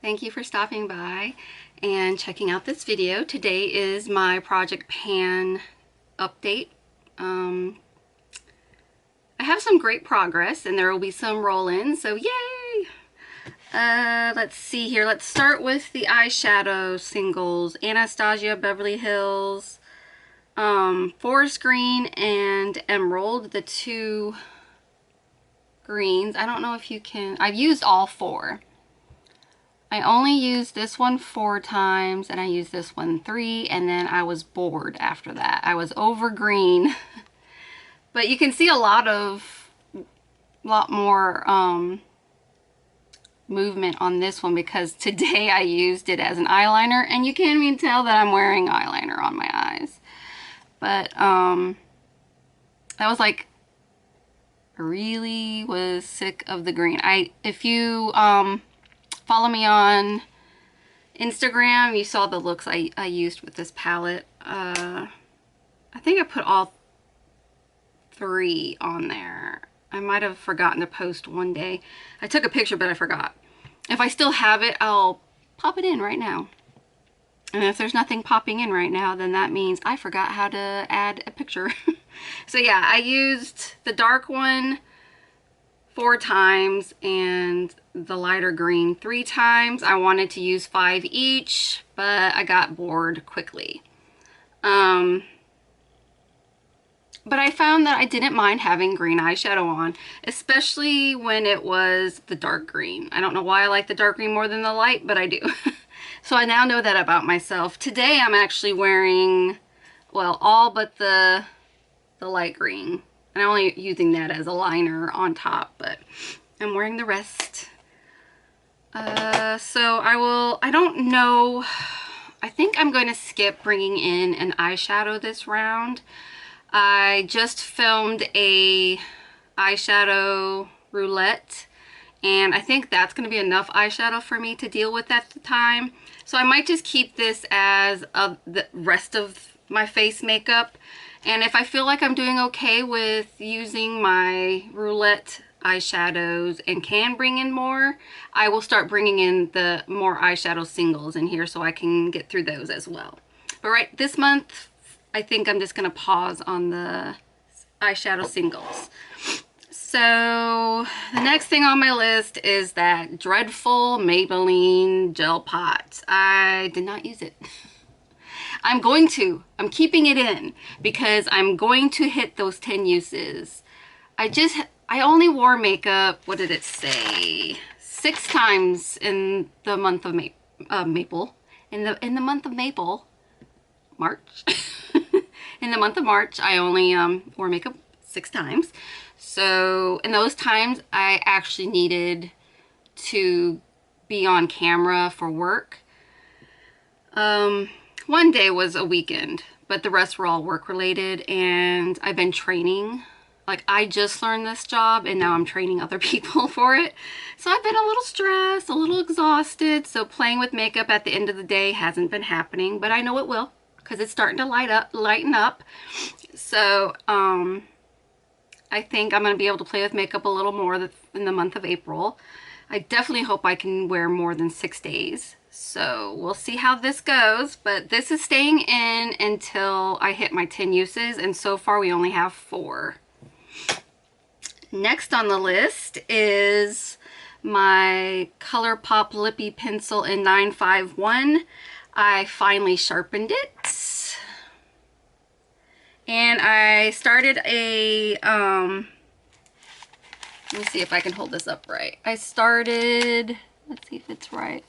Thank you for stopping by and checking out this video. Today is my Project Pan update. I have some great progress and there will be some roll-ins, so yay! Let's see here. Let's start with the eyeshadow singles. Anastasia Beverly Hills, Forest Green and Emerald, the two greens. I don't know if you can, I've used all four. I only used this one 4 times and I used this one 3, and then I was bored after that. I was over green. But you can see a lot more movement on this one because today I used it as an eyeliner, and you can't even tell that I'm wearing eyeliner on my eyes. But that was like, I really was sick of the green. If you follow me on Instagram, you saw the looks I used with this palette. I think I put all 3 on there. I might have forgotten to post one day. I took a picture, but I forgot. If I still have it, I'll pop it in right now. And if there's nothing popping in right now, then that means I forgot how to add a picture. So yeah, I used the dark one 4 times and the lighter green 3 times. I wanted to use 5 each, but I got bored quickly. But I found that I didn't mind having green eyeshadow on, especially when it was the dark green. I don't know why I like the dark green more than the light, but I do. So I now know that about myself. Today I'm actually wearing, well, all but the light green. I'm only using that as a liner on top, but I'm wearing the rest. So I don't know, I think I'm going to skip bringing in an eyeshadow this round. I just filmed a eyeshadow roulette, and I think that's going to be enough eyeshadow for me to deal with at the time. So I might just keep this as the rest of my face makeup. And if I feel like I'm doing okay with using my roulette eyeshadows and can bring in more, I will start bringing in the more eyeshadow singles in here so I can get through those as well. But right this month, I think I'm just going to pause on the eyeshadow singles. So the next thing on my list is that dreadful Maybelline gel pot. I did not use it. I'm keeping it in because I'm going to hit those 10 uses. I only wore makeup, what did it say? 6 times in the month of Maple. In the month of Maple. March. In the month of March, I only wore makeup 6 times. So in those times, I actually needed to be on camera for work. One day was a weekend, but the rest were all work related, and I've been training. Like, I just learned this job and now I'm training other people for it. So I've been a little stressed, a little exhausted. So playing with makeup at the end of the day hasn't been happening, but I know it will, because it's starting to lighten up. So I think I'm going to be able to play with makeup a little more in the month of April. I definitely hope I can wear more than 6 days. So we'll see how this goes, but this is staying in until I hit my 10 uses, and so far we only have 4. Next on the list is my ColourPop Lippy Pencil in 951. I finally sharpened it. And I started a, let me see if I can hold this up right. I started, let's see if it's right,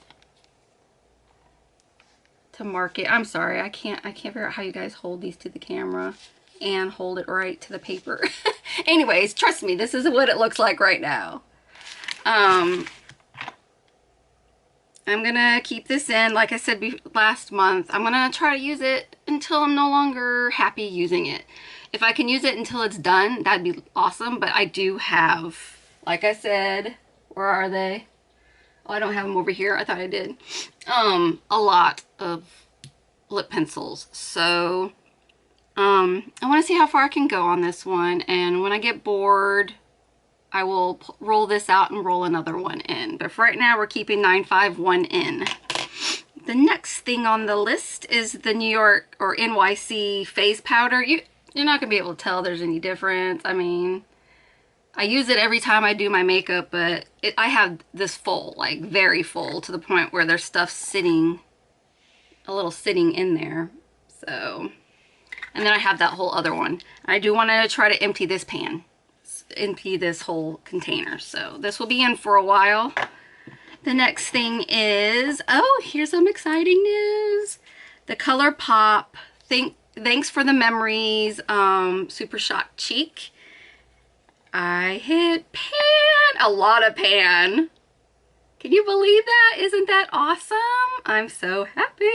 to mark it. I'm sorry, I can't figure out how you guys hold these to the camera and hold it right to the paper. Anyways, trust me, this is what it looks like right now. I'm gonna keep this in, like I said last month. I'm gonna try to use it until I'm no longer happy using it. If I can use it until it's done, that'd be awesome, but I do have, like I said, where are they? Oh, I don't have them over here. I thought I did. A lot of lip pencils. So, I want to see how far I can go on this one, and when I get bored, I will roll this out and roll another one in. But for right now, we're keeping 951 in. The next thing on the list is the New York or NYC face powder. You're not going to be able to tell there's any difference. I mean, I use it every time I do my makeup, but I have this full, like very full, to the point where there's stuff sitting, a little sitting in there. So, and then I have that whole other one. I do want to try to empty this pan, empty this whole container. So this will be in for a while. The next thing is, oh, here's some exciting news. The ColourPop, thanks for the memories, Super Shock Cheek. I hit pan, a lot of pan. Can you believe that? Isn't that awesome? I'm so happy.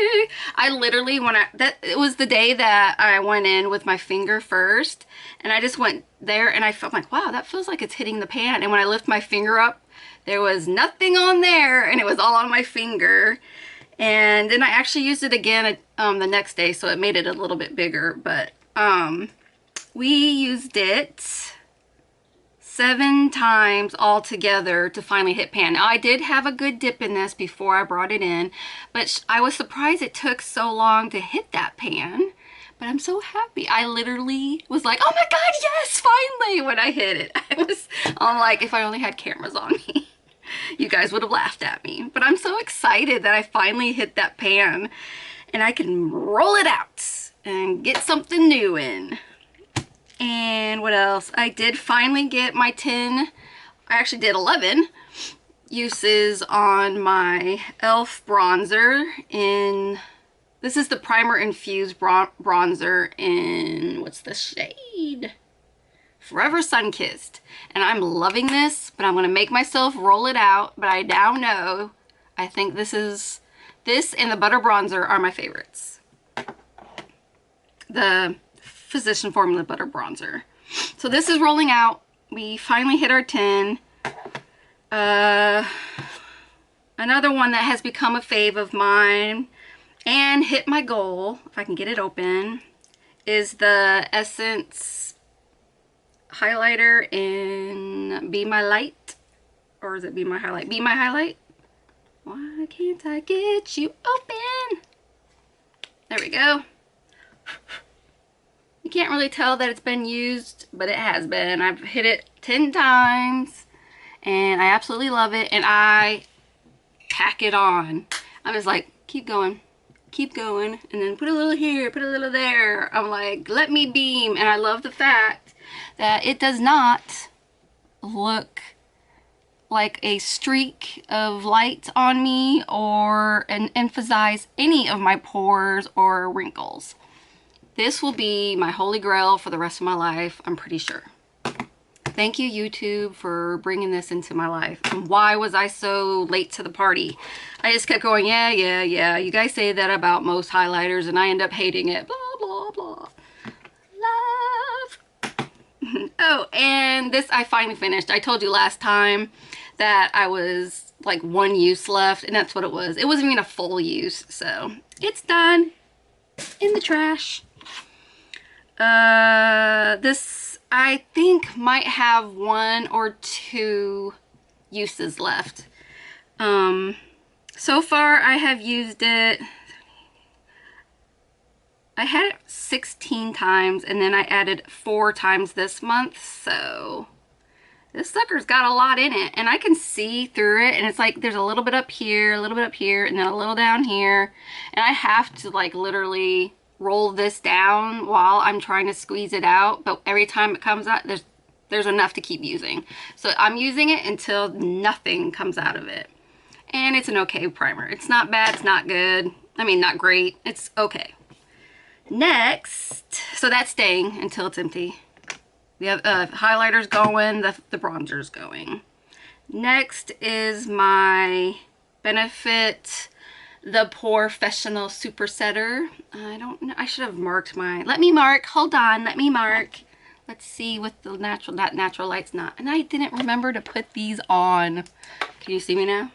I literally, it was the day that I went in with my finger first, and I just went there and I felt like, wow, that feels like it's hitting the pan. And when I lift my finger up, there was nothing on there, and it was all on my finger. And then I actually used it again the next day, so it made it a little bit bigger. But we used it 7 times all together to finally hit pan. Now, I did have a good dip in this before I brought it in, but I was surprised it took so long to hit that pan. But I'm so happy. I literally was like, oh my God, yes, finally, when I hit it. I'm like, if I only had cameras on me, you guys would have laughed at me. But I'm so excited that I finally hit that pan and I can roll it out and get something new in. And what else? I did finally get my 10, I actually did 11 uses on my e.l.f. bronzer in, this is the Primer Infused bronzer in, what's the shade? Forever Sunkissed. And I'm loving this, but I'm going to make myself roll it out. But I now know, I think this and the Butter Bronzer are my favorites. The Physician Formula Butter Bronzer. So this is rolling out. We finally hit our 10. Another one that has become a fave of mine and hit my goal, if I can get it open, is the Essence highlighter in Be My Light. Or is it Be My Highlight? Be My Highlight. Why can't I get you open? There we go. You can't really tell that it's been used, but it has been. I've hit it 10 times and I absolutely love it, and I pack it on. I'm just like, keep going, and then put a little here, put a little there. I'm like, let me beam. And I love the fact that it does not look like a streak of light on me or emphasize any of my pores or wrinkles. This will be my holy grail for the rest of my life, I'm pretty sure. Thank you, YouTube, for bringing this into my life. And why was I so late to the party? I just kept going, yeah. You guys say that about most highlighters, and I end up hating it. Blah, blah, blah. Love. Oh, and this I finally finished. I told you last time that I was like 1 use left, and that's what it was. It wasn't even a full use, so it's done. In the trash. This I think might have 1 or 2 uses left. So far I have used it, I had it 16 times, and then I added 4 times this month, so this sucker's got a lot in it, and I can see through it, and it's like there's a little bit up here, a little bit up here, and then a little down here, and I have to like literally roll this down while I'm trying to squeeze it out, but every time it comes out, there's enough to keep using. So I'm using it until nothing comes out of it. And it's an okay primer. It's not bad, it's not good. I mean, not great, it's okay. Next, so that's staying until it's empty. The highlighter's going, the bronzer's going. Next is my Benefit The Porefessional Super Setter. I don't know, I should have marked my, let me mark, hold on, let me mark. Let's see what the natural light's not. And I didn't remember to put these on. Can you see me now?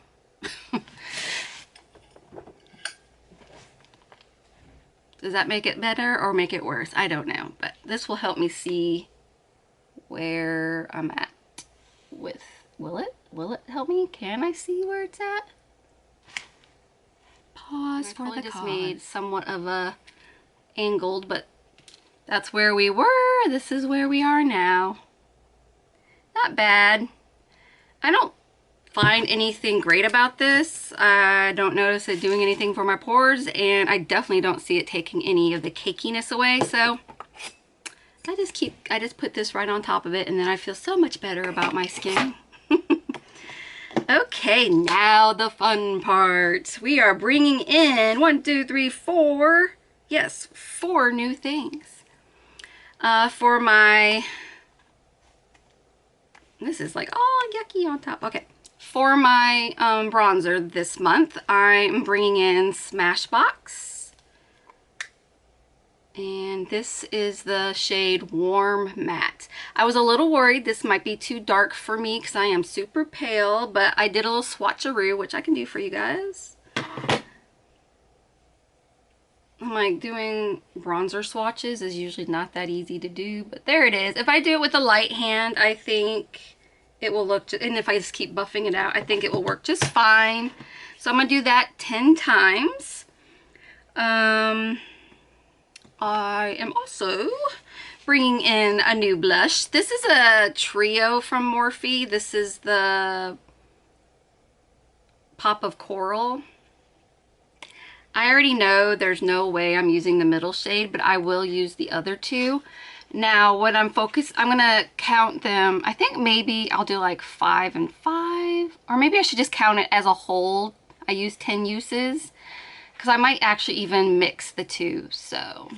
Does that make it better or make it worse? I don't know, but this will help me see where I'm at with, will it help me? Can I see where it's at? Pause for the just made somewhat of a angled, but that's where we were. This is where we are now. Not bad. I don't find anything great about this. I don't notice it doing anything for my pores, and I definitely don't see it taking any of the cakiness away. So I just put this right on top of it, and then I feel so much better about my skin. Okay, now the fun part. We are bringing in 1, 2, 3, 4. Yes, 4 new things. For my, this is like all yucky on top. Okay, for my bronzer this month, I'm bringing in Smashbox. And this is the shade Warm Matte. I was a little worried this might be too dark for me because I am super pale, but I did a little swatcheroo, which I can do for you guys. I'm like, doing bronzer swatches is usually not that easy to do, but there it is. If I do it with a light hand, I think it will look, and if I just keep buffing it out, I think it will work just fine. So I'm gonna do that 10 times. I am also bringing in a new blush. This is a trio from Morphe. This is the Pop of Coral. I already know there's no way I'm using the middle shade, but I will use the other two. Now, what I'm gonna count them. I think maybe I'll do like 5 and 5, or maybe I should just count it as a whole. I use 10 uses, because I might actually even mix the two. So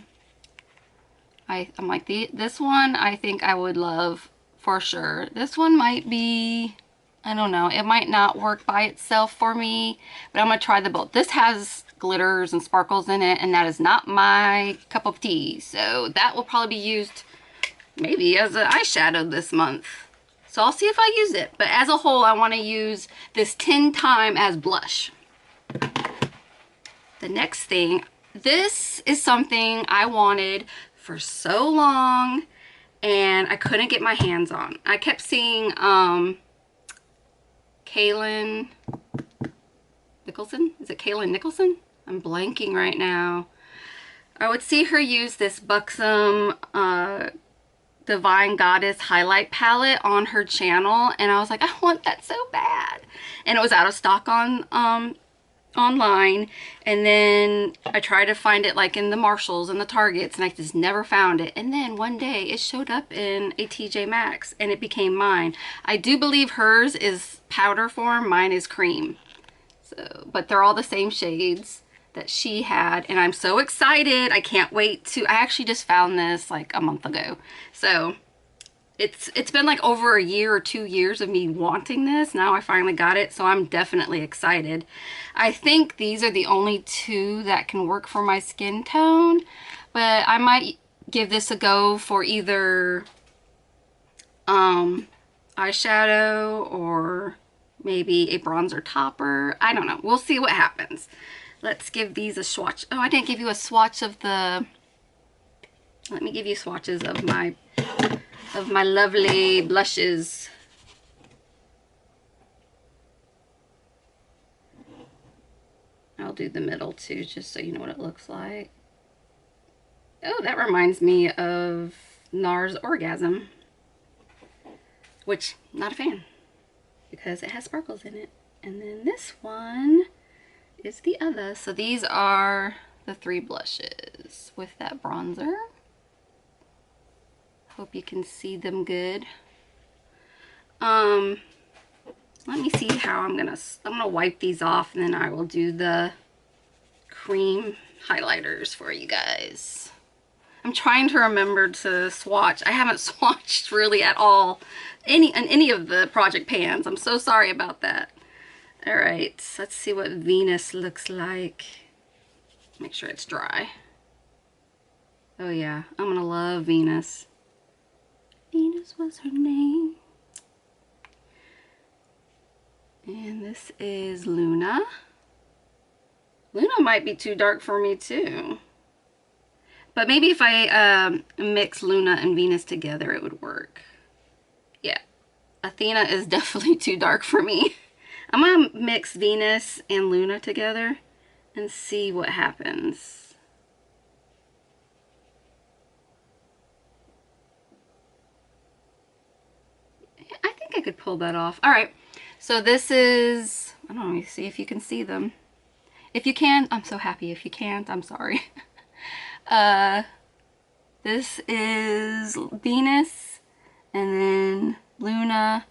I'm like, this one I think I would love for sure. This one might be, I don't know, it might not work by itself for me, but I'm gonna try the both. This has glitters and sparkles in it, and that is not my cup of tea. So that will probably be used maybe as an eyeshadow this month. So I'll see if I use it. But as a whole, I want to use this 10 time as blush. The next thing, this is something I wanted for so long and I couldn't get my hands on. I kept seeing Kaylin Nicholson. Is it Kaylin Nicholson? I'm blanking right now. I would see her use this Buxom Divine Goddess highlight palette on her channel, and I was like, I want that so bad. And it was out of stock on online, and then I tried to find it like in the Marshalls and the Targets, and I just never found it. And then one day it showed up in a TJ Maxx and it became mine. I do believe hers is powder form, mine is cream. So, but they're all the same shades that she had, and I'm so excited. I can't wait to, I actually just found this like a month ago. So it's been like over a year or 2 years of me wanting this. Now I finally got it, so I'm definitely excited. I think these are the only two that can work for my skin tone, but I might give this a go for either eyeshadow or maybe a bronzer topper. I don't know. We'll see what happens. Let's give these a swatch. Oh, I didn't give you a swatch of the, let me give you swatches of my lovely blushes. I'll do the middle too, just so you know what it looks like. Oh, that reminds me of NARS Orgasm, which not a fan because it has sparkles in it. And then this one is the other. So these are the 3 blushes with that bronzer. Hope you can see them good. Let me see how I'm gonna wipe these off, and then I will do the cream highlighters for you guys. I'm trying to remember to swatch. I haven't swatched really at all in any of the project pans. I'm so sorry about that. All right, let's see what Venus looks like. Make sure it's dry. Oh yeah, I'm gonna love Venus. Venus was her name. And this is Luna. Luna might be too dark for me too. But maybe if I mix Luna and Venus together, it would work. Yeah. Athena is definitely too dark for me. I'm gonna mix Venus and Luna together and see what happens. I think I could pull that off. All right, so this is, I don't know, let me see if you can see them. If you can, I'm so happy. If you can't, I'm sorry. This is Venus, and then Luna,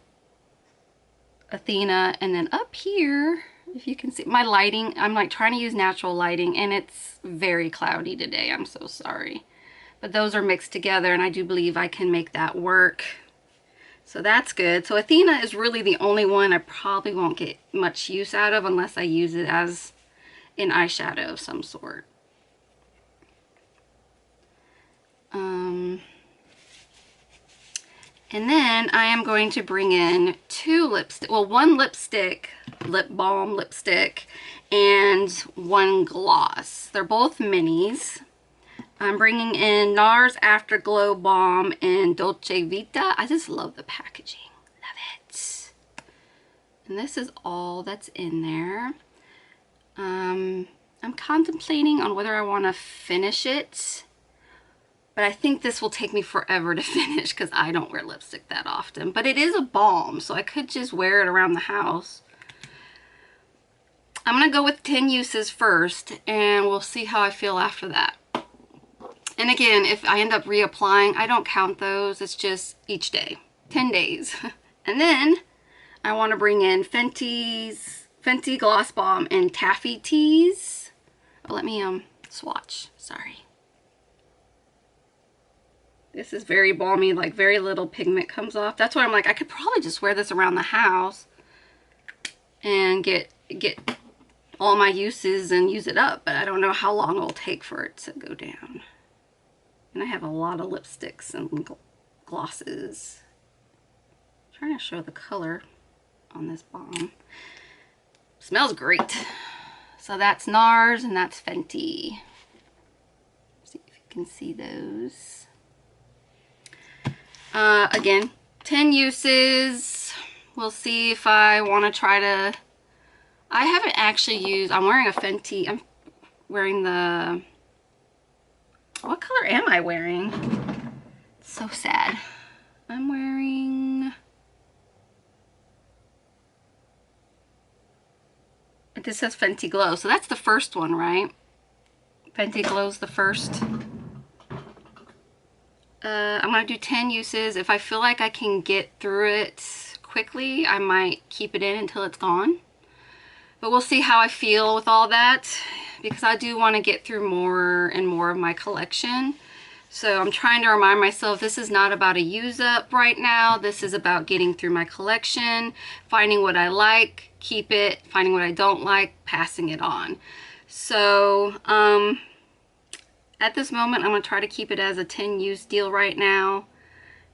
Athena, and then up here, if you can see my lighting, I'm like trying to use natural lighting, and it's very cloudy today. I'm so sorry. But those are mixed together, and I do believe I can make that work. So that's good. So Athena is really the only one I probably won't get much use out of unless I use it as an eyeshadow of some sort. And then I am going to bring in two lipstick, well, one lipstick, lip balm lipstick, and one gloss. They're both minis. I'm bringing in NARS Afterglow Balm in Dolce Vita. I just love the packaging. Love it. And this is all that's in there. I'm contemplating on whether I want to finish it. But I think this will take me forever to finish because I don't wear lipstick that often. But it is a balm, so I could just wear it around the house. I'm going to go with 10 uses first, and we'll see how I feel after that. And again, if I end up reapplying, I don't count those. It's just each day. 10 days. And then I want to bring in Fenty Gloss Balm in Taffy Tease. Oh, let me swatch. Sorry. This is very balmy, like very little pigment comes off. That's why I'm like, I could probably just wear this around the house and get all my uses and use it up, but I don't know how long it'll take for it to go down. And I have a lot of lipsticks and glosses. I'm trying to show the color on this balm. Smells great. So that's NARS and that's Fenty. See if you can see those. Again, 10 uses. We'll see if I want to try to... I haven't actually used... I'm wearing a Fenty... I'm wearing the... What color am I wearing? It's so sad. I'm wearing... This says Fenty Glow. So that's the first one, right? Fenty Glow's the first. I'm going to do 10 uses. If I feel like I can get through it quickly, I might keep it in until it's gone. But we'll see how I feel with all that, because I do want to get through more and more of my collection. So I'm trying to remind myself this is not about a use up right now. This is about getting through my collection, finding what I like, keep it, finding what I don't like, passing it on. So, at this moment, I'm going to try to keep it as a 10 use deal right now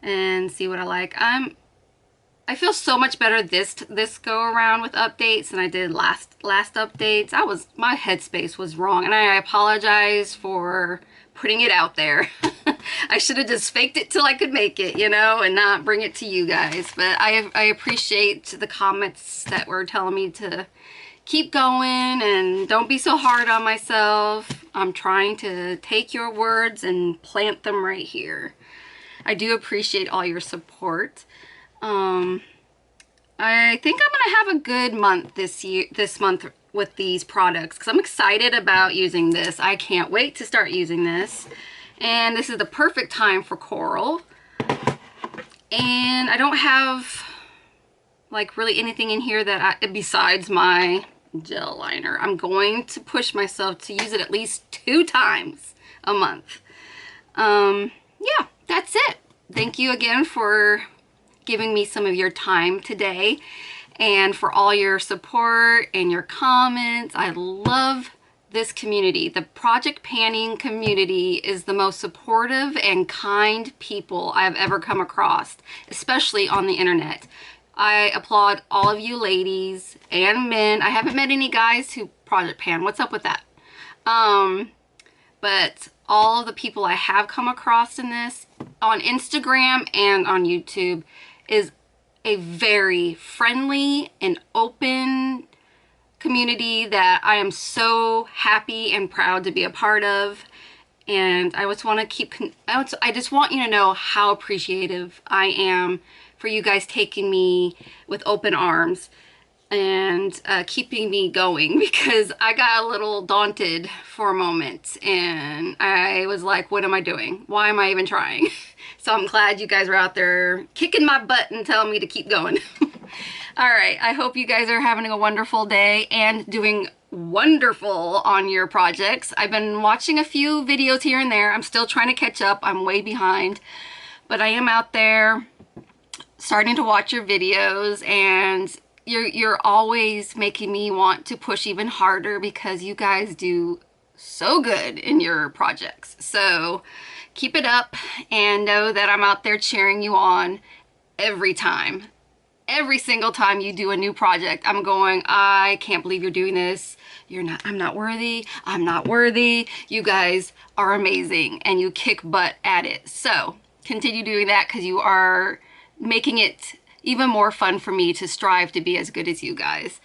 and see what I like. I feel so much better this go around with updates than I did last updates. My headspace was wrong, and I apologize for putting it out there. I should have just faked it till I could make it, you know, and not bring it to you guys. But I appreciate the comments that were telling me to keep going and don't be so hard on myself. I'm trying to take your words and plant them right here. I do appreciate all your support. I think I'm gonna have a good month this month with these products, because I'm excited about using this. I can't wait to start using this. And this is the perfect time for coral. And I don't have like really anything in here that besides my gel liner. I'm going to push myself to use it at least 2 times a month. Yeah, that's it. Thank you again for giving me some of your time today and for all your support and your comments. I love this community. The Project Panning community is the most supportive and kind people I've ever come across, especially on the internet. I applaud all of you ladies and men. I haven't met any guys who project pan. What's up with that? But all of the people I have come across in this on Instagram and on YouTube is a very friendly and open community that I am so happy and proud to be a part of. And I just want to I just want you to know how appreciative I am for you guys taking me with open arms and keeping me going, because I got a little daunted for a moment and I was like, what am I doing? Why am I even trying? So I'm glad you guys are out there kicking my butt and telling me to keep going. All right, I hope you guys are having a wonderful day and doing wonderful on your projects. I've been watching a few videos here and there. I'm still trying to catch up. I'm way behind, but I am out there starting to watch your videos, and you're always making me want to push even harder because you guys do so good in your projects. So keep it up and know that I'm out there cheering you on every time. Every single time you do a new project, I'm going, I can't believe you're doing this. I'm not worthy. I'm not worthy. You guys are amazing and you kick butt at it. So continue doing that, because you are making it even more fun for me to strive to be as good as you guys.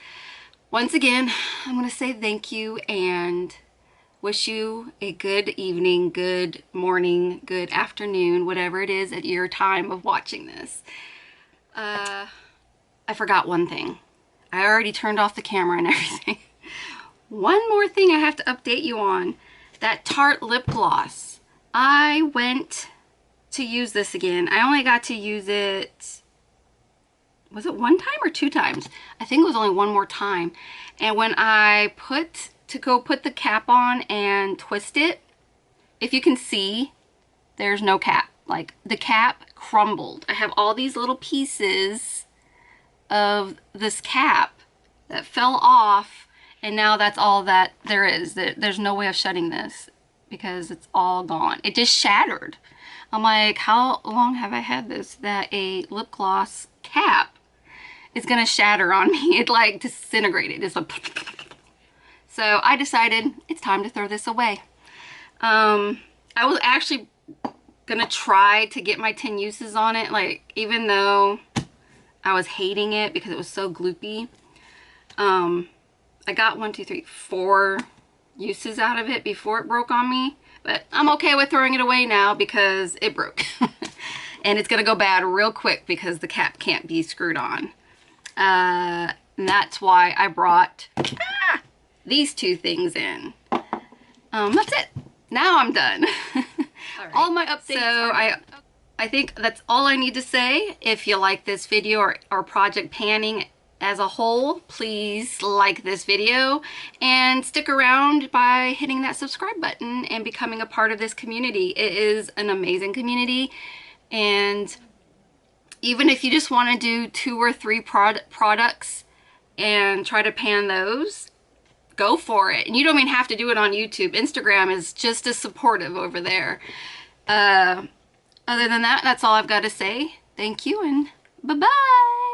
Once again, I'm going to say thank you and wish you a good evening, good morning, good afternoon, whatever it is at your time of watching this. I forgot one thing. I already turned off the camera and everything. One more thing I have to update you on. That Tarte lip gloss. I went to use this again. I only got to use it, was it one time or two times? I think it was only one more time. And when I go put the cap on and twist it, if you can see, there's no cap. Like, the cap crumbled. I have all these little pieces of this cap that fell off, and now that's all that there is. There's no way of shutting this because it's all gone. It just shattered. I'm like, how long have I had this that a lip gloss cap is gonna shatter on me? It like disintegrated. It's like, so I decided it's time to throw this away. I was actually gonna try to get my 10 uses on it, like, even though I was hating it because it was so gloopy. I got 4 uses out of it before it broke on me, but I'm okay with throwing it away now because it broke. And it's gonna go bad real quick because the cap can't be screwed on. And that's why I brought these 2 things in. That's it. Now I'm done. All my updates. So I think that's all I need to say. If you like this video or project panning as a whole, please like this video and stick around by hitting that subscribe button and becoming a part of this community. It is an amazing community, and even if you just want to do 2 or 3 products and try to pan those, go for it. And you don't even have to do it on YouTube. Instagram is just as supportive over there. Other than that, that's all I've got to say. Thank you and bye-bye.